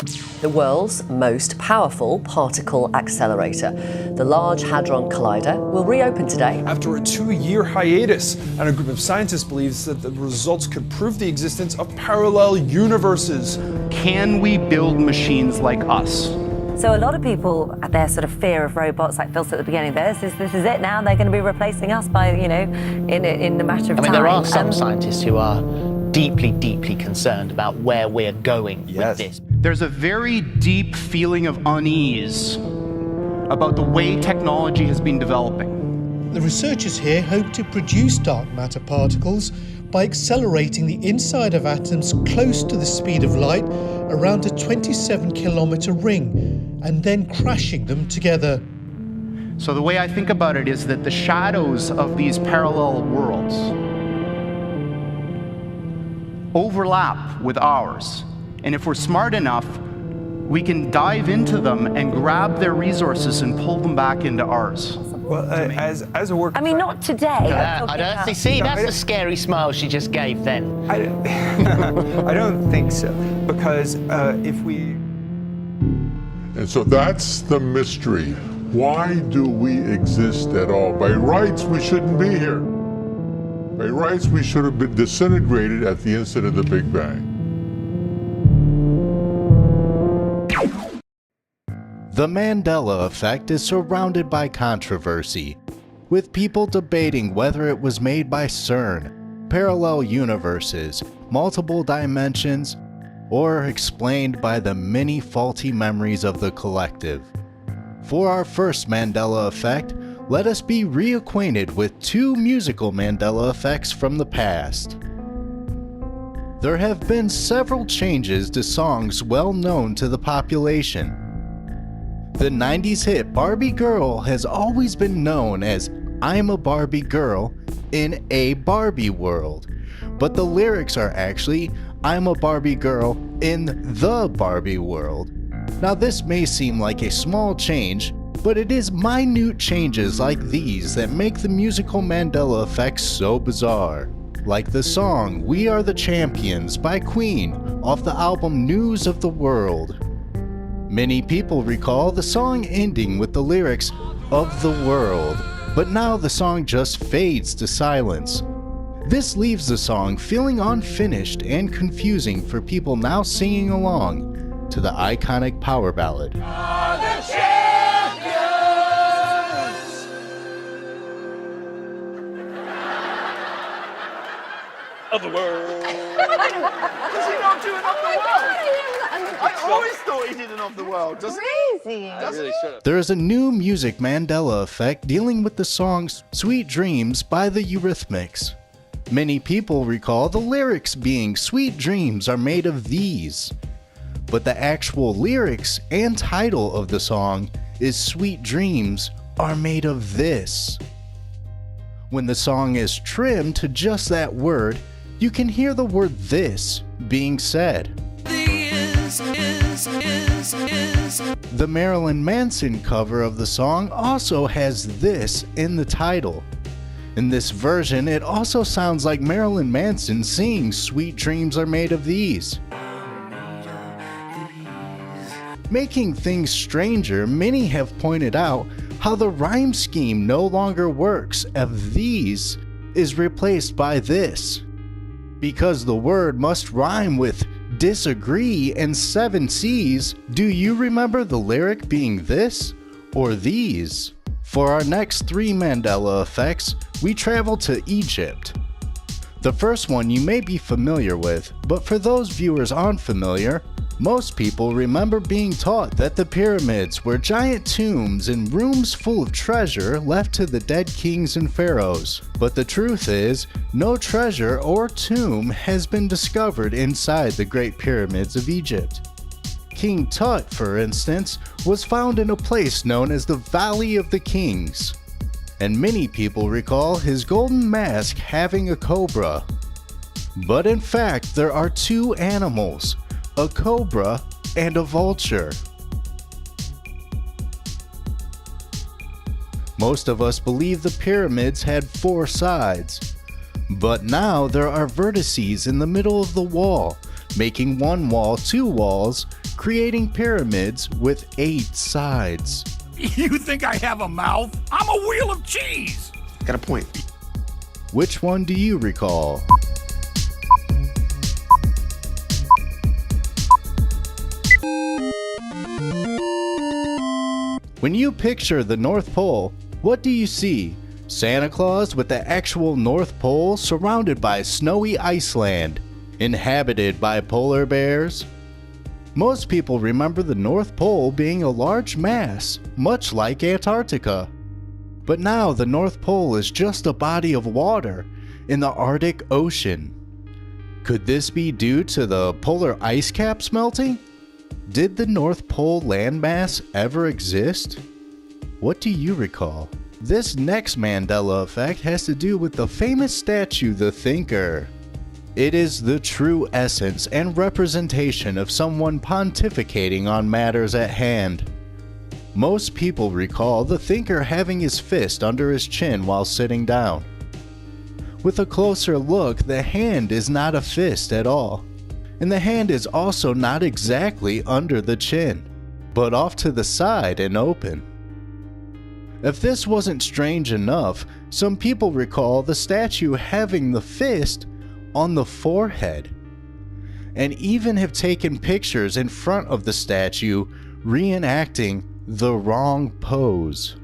The world's most powerful particle accelerator, the Large Hadron Collider, will reopen today. After a 2-year hiatus, and a group of scientists believes that the results could prove the existence of parallel universes. Can we build machines like us? So a lot of people, their sort of fear of robots, like Phil said at the beginning, this is it now, they're going to be replacing us by, in a matter of time. I mean, there are some scientists who are deeply, deeply concerned about where we're going with this. There's a very deep feeling of unease about the way technology has been developing. The researchers here hope to produce dark matter particles by accelerating the inside of atoms close to the speed of light around a 27-kilometer ring and then crashing them together. So the way I think about it is that the shadows of these parallel worlds overlap with ours. And if we're smart enough, we can dive into them and grab their resources and pull them back into ours. Well, as a work... I mean, not today. I don't see, that's the scary smile she just gave then. I don't think so, because if we... And so that's the mystery. Why do we exist at all? By rights, we shouldn't be here. By rights, we should have been disintegrated at the instant of the Big Bang. The Mandela Effect is surrounded by controversy, with people debating whether it was made by CERN, parallel universes, multiple dimensions, or explained by the many faulty memories of the collective. For our first Mandela Effect, let us be reacquainted with two musical Mandela Effects from the past. There have been several changes to songs well known to the population. The 90s hit Barbie Girl has always been known as I'm a Barbie Girl in a Barbie world, but the lyrics are actually I'm a Barbie Girl in the Barbie world. Now this may seem like a small change, but it is minute changes like these that make the musical Mandela Effect so bizarre. Like the song We Are the Champions by Queen off the album News of the World. Many people recall the song ending with the lyrics of the world, but now the song just fades to silence. This leaves the song feeling unfinished and confusing for people now singing along to the iconic power ballad. Of the world. Does he not do enough of the world? I always thought he did enough of the world. Crazy. There is a new music Mandela Effect dealing with the songs Sweet Dreams by the Eurythmics. Many people recall the lyrics being Sweet dreams are made of these, but the actual lyrics and title of the song is Sweet dreams are made of this. When the song is trimmed to just that word, you can hear the word this being said. The Marilyn Manson cover of the song also has this in the title. In this version, it also sounds like Marilyn Manson singing Sweet Dreams Are Made of These. Making things stranger, many have pointed out how the rhyme scheme no longer works if these is replaced by this, because the word must rhyme with disagree and 7 C's. Do you remember the lyric being this or these? For our next 3 Mandela Effects, we travel to Egypt. The first one you may be familiar with, but for those viewers unfamiliar, most people remember being taught that the pyramids were giant tombs and rooms full of treasure left to the dead kings and pharaohs. But the truth is, no treasure or tomb has been discovered inside the Great Pyramids of Egypt. King Tut, for instance, was found in a place known as the Valley of the Kings, and many people recall his golden mask having a cobra. But in fact, there are 2 animals, a cobra and a vulture. Most of us believe the pyramids had 4 sides, but now there are vertices in the middle of the wall, making one wall 2 walls, creating pyramids with 8 sides. You think I have a mouth? I'm a wheel of cheese! Got a point. Which one do you recall? When you picture the North Pole, what do you see? Santa Claus with the actual North Pole surrounded by snowy Iceland, inhabited by polar bears? Most people remember the North Pole being a large mass, much like Antarctica. But now the North Pole is just a body of water in the Arctic Ocean. Could this be due to the polar ice caps melting? Did the North Pole landmass ever exist? What do you recall? This next Mandela effect has to do with the famous statue, the Thinker. It is the true essence and representation of someone pontificating on matters at hand. Most people recall the Thinker having his fist under his chin while sitting down. With a closer look, the hand is not a fist at all. And the hand is also not exactly under the chin, but off to the side and open. If this wasn't strange enough, some people recall the statue having the fist on the forehead, and even have taken pictures in front of the statue reenacting the wrong pose.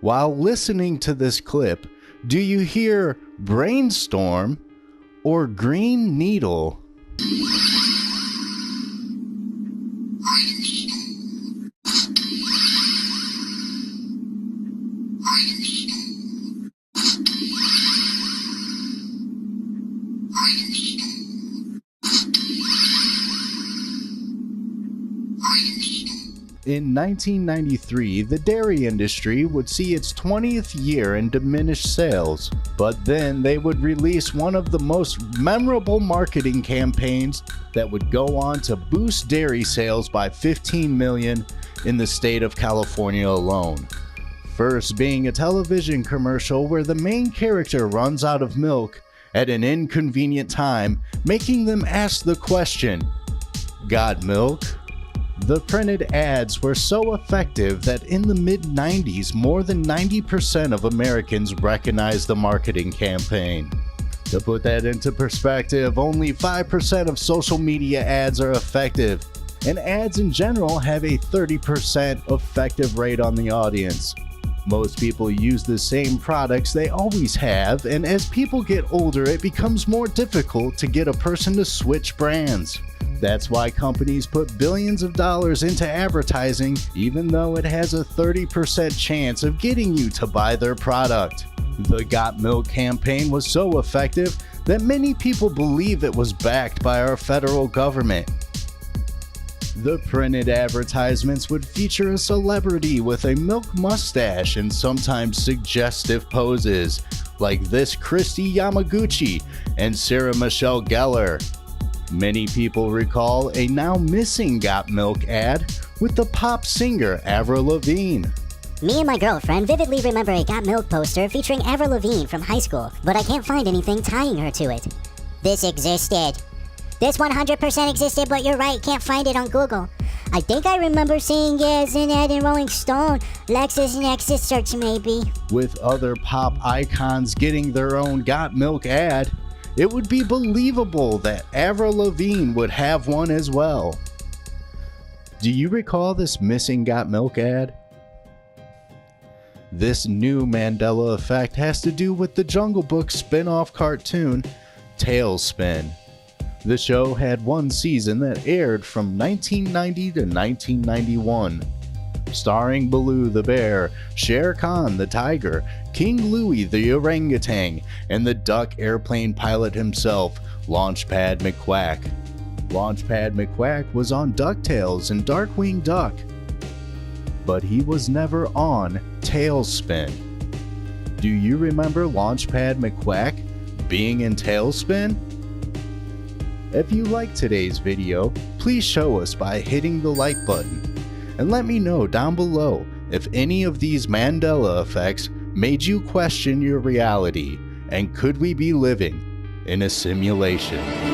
While listening to this clip, do you hear brainstorm or green needle? In 1993, the dairy industry would see its 20th year in diminished sales, but then they would release one of the most memorable marketing campaigns that would go on to boost dairy sales by 15 million in the state of California alone. First being a television commercial where the main character runs out of milk at an inconvenient time, making them ask the question, "Got milk?" The printed ads were so effective that in the mid-90s, more than 90% of Americans recognized the marketing campaign. To put that into perspective, only 5% of social media ads are effective, and ads in general have a 30% effective rate on the audience. Most people use the same products they always have, and as people get older, it becomes more difficult to get a person to switch brands. That's why companies put billions of dollars into advertising, even though it has a 30% chance of getting you to buy their product. The Got Milk campaign was so effective that many people believe it was backed by our federal government. The printed advertisements would feature a celebrity with a milk mustache and sometimes suggestive poses, like this Christy Yamaguchi and Sarah Michelle Gellar. Many people recall a now missing Got Milk ad with the pop singer Avril Lavigne. Me and my girlfriend vividly remember a Got Milk poster featuring Avril Lavigne from high school, but I can't find anything tying her to it. This existed. This 100% existed, but you're right, can't find it on Google. I think I remember seeing it as an ad in Rolling Stone, LexisNexis search maybe. With other pop icons getting their own Got Milk ad, it would be believable that Avril Lavigne would have one as well. Do you recall this missing Got Milk ad? This new Mandela effect has to do with the Jungle Book spin-off cartoon, Tailspin. The show had one season that aired from 1990 to 1991. Starring Baloo the bear, Shere Khan the tiger, King Louie the orangutan, and the duck airplane pilot himself, Launchpad McQuack. Launchpad McQuack was on DuckTales and Darkwing Duck, but he was never on Tailspin. Do you remember Launchpad McQuack being in Tailspin? If you liked today's video, please show us by hitting the like button. And let me know down below if any of these Mandela effects made you question your reality, and could we be living in a simulation?